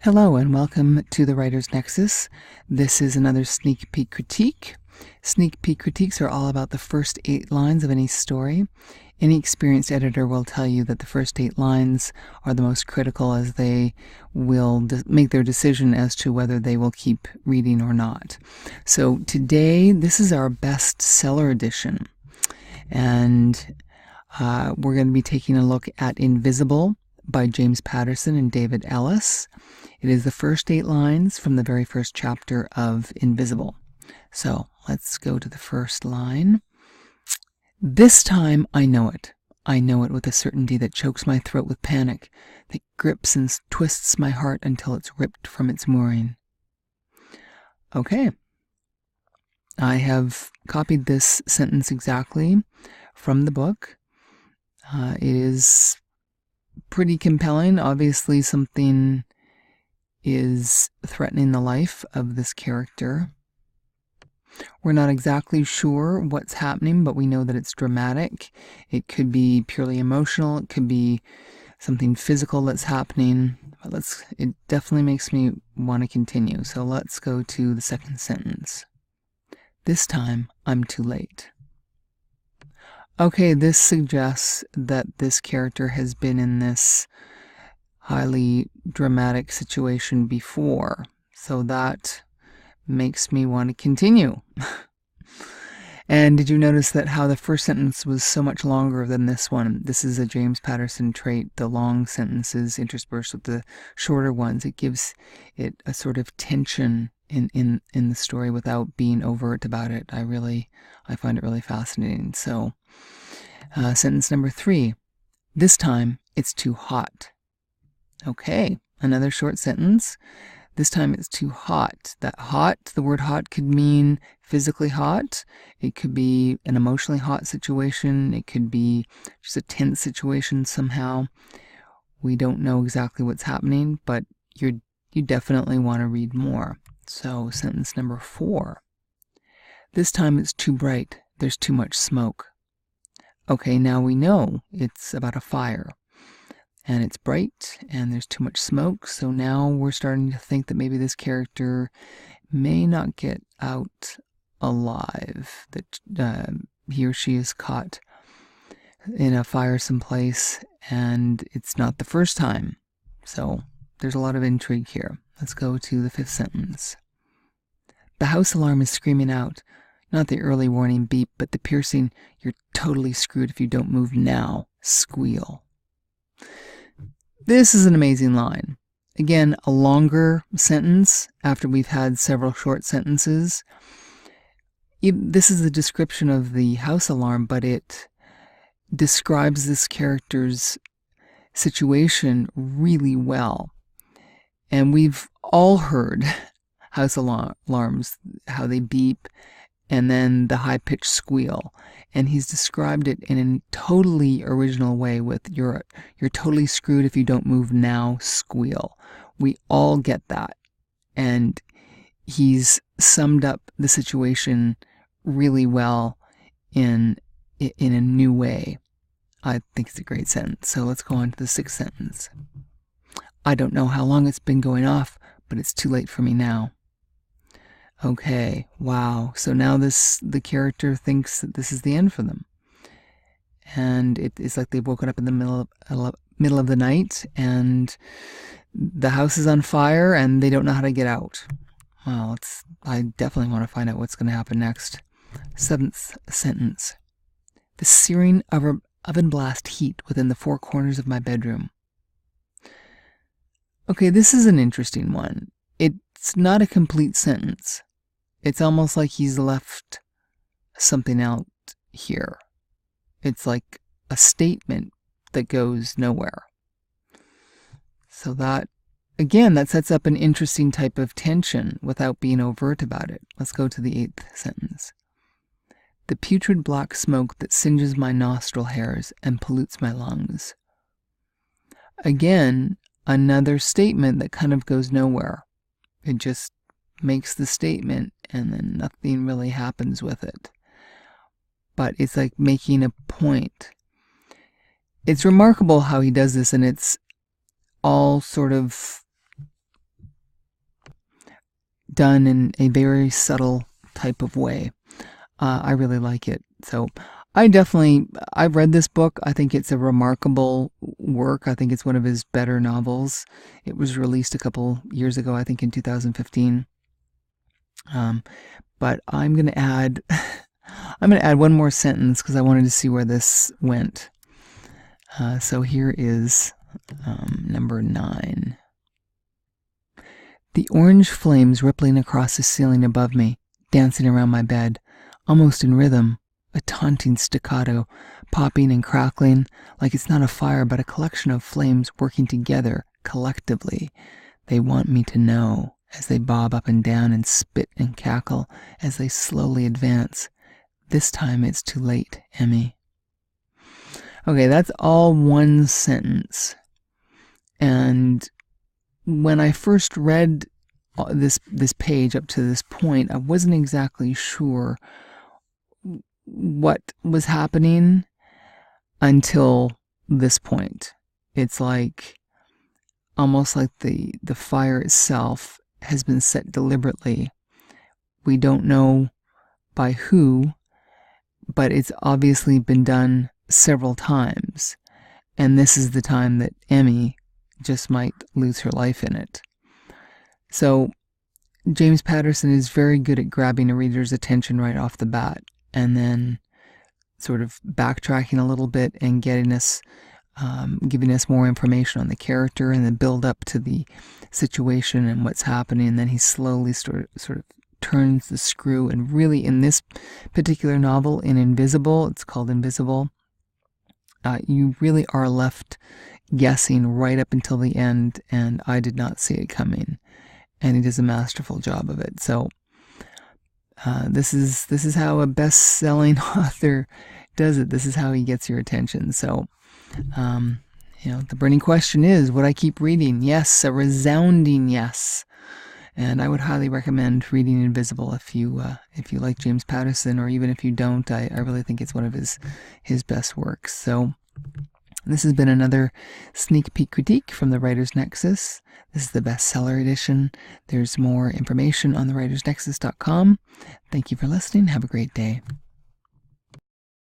Hello and welcome to the Writer's Nexus. This is another sneak peek critique. Sneak peek critiques are all about the first 8 lines of any story. Any experienced editor will tell you that the first 8 lines are the most critical, as they will make their decision as to whether they will keep reading or not. So today, this is our bestseller edition. And we're going to be taking a look at Invisible by James Patterson and David Ellis. It is the first 8 lines from the very first chapter of Invisible. So let's go to the first line. This time I know it. I know it with a certainty that chokes my throat with panic, that grips and twists my heart until it's ripped from its mooring. Okay. I have copied this sentence exactly from the book. It is pretty compelling. Obviously, something is threatening the life of this character. We're not exactly sure what's happening, but we know that it's dramatic. It could be purely emotional. It could be something physical that's happening. But it definitely makes me want to continue. So let's go to the second sentence. This time, I'm too late. Okay, this suggests that this character has been in this highly dramatic situation before. So that makes me want to continue. And did you notice that how the first sentence was so much longer than this one? This is a James Patterson trait, the long sentences interspersed with the shorter ones. It gives it a sort of tension in the story without being overt about it. I find it really fascinating. So, sentence number 3. This time, it's too hot. Okay, another short sentence. This time it's too hot. That hot, the word hot could mean physically hot. It could be an emotionally hot situation. It could be just a tense situation somehow. We don't know exactly what's happening, but you definitely want to read more. So, sentence number 4. This time it's too bright. There's too much smoke. Okay, now we know it's about a fire. And it's bright, and there's too much smoke, so now we're starting to think that maybe this character may not get out alive, that he or she is caught in a fire someplace, and it's not the first time. So there's a lot of intrigue here. Let's go to the 5th sentence. The house alarm is screaming out, not the early warning beep, but the piercing, "You're totally screwed if you don't move now," squeal. This is an amazing line. Again, a longer sentence after we've had several short sentences. This is a description of the house alarm, but it describes this character's situation really well. And we've all heard house alarms, how they beep, and then the high-pitched squeal. And he's described it in a totally original way with you're totally screwed if you don't move now, squeal. We all get that. And he's summed up the situation really well in a new way. I think it's a great sentence. So let's go on to the 6th sentence. I don't know how long it's been going off, but it's too late for me now. Okay, wow. So now the character thinks that this is the end for them. And it's like they've woken up in the middle of the night, and the house is on fire, and they don't know how to get out. Well, I definitely want to find out what's going to happen next. 7th sentence. The searing oven blast heat within the 4 corners of my bedroom. Okay, this is an interesting one. It's not a complete sentence. It's almost like he's left something out here. It's like a statement that goes nowhere. So that sets up an interesting type of tension without being overt about it. Let's go to the 8th sentence. The putrid black smoke that singes my nostril hairs and pollutes my lungs. Again, another statement that kind of goes nowhere. It just makes the statement and then nothing really happens with it. But it's like making a point. It's remarkable how he does this, and it's all sort of done in a very subtle type of way. I really like it. So I've read this book. I think it's a remarkable work. I think it's one of his better novels. It was released a couple years ago, I think in 2015. But I'm going to add one more sentence because I wanted to see where this went. So here is number 9. The orange flames rippling across the ceiling above me, dancing around my bed, almost in rhythm, a taunting staccato, popping and crackling, like it's not a fire but a collection of flames working together, collectively. They want me to know, as they bob up and down and spit and cackle, as they slowly advance. This time it's too late, Emmy. Okay, that's all one sentence. And when I first read this page up to this point, I wasn't exactly sure what was happening until this point. It's like almost like the fire itself has been set deliberately. We don't know by who, but it's obviously been done several times. And this is the time that Emmy just might lose her life in it. So James Patterson is very good at grabbing a reader's attention right off the bat, and then sort of backtracking a little bit and getting us, giving us more information on the character and the build up to the situation and what's happening. And then he slowly sort of turns the screw. And really, in this particular novel, in Invisible, it's called Invisible, you really are left guessing right up until the end, and I did not see it coming. And he does a masterful job of it. So this is how a best-selling author does it. This is how he gets your attention. So, the burning question is, would I keep reading? Yes, a resounding yes. And I would highly recommend reading Invisible if you like James Patterson, or even if you don't. I really think it's one of his best works. So this has been another sneak peek critique from the Writer's Nexus. This is the bestseller edition. There's more information on thewritersnexus.com. Thank you for listening. Have a great day.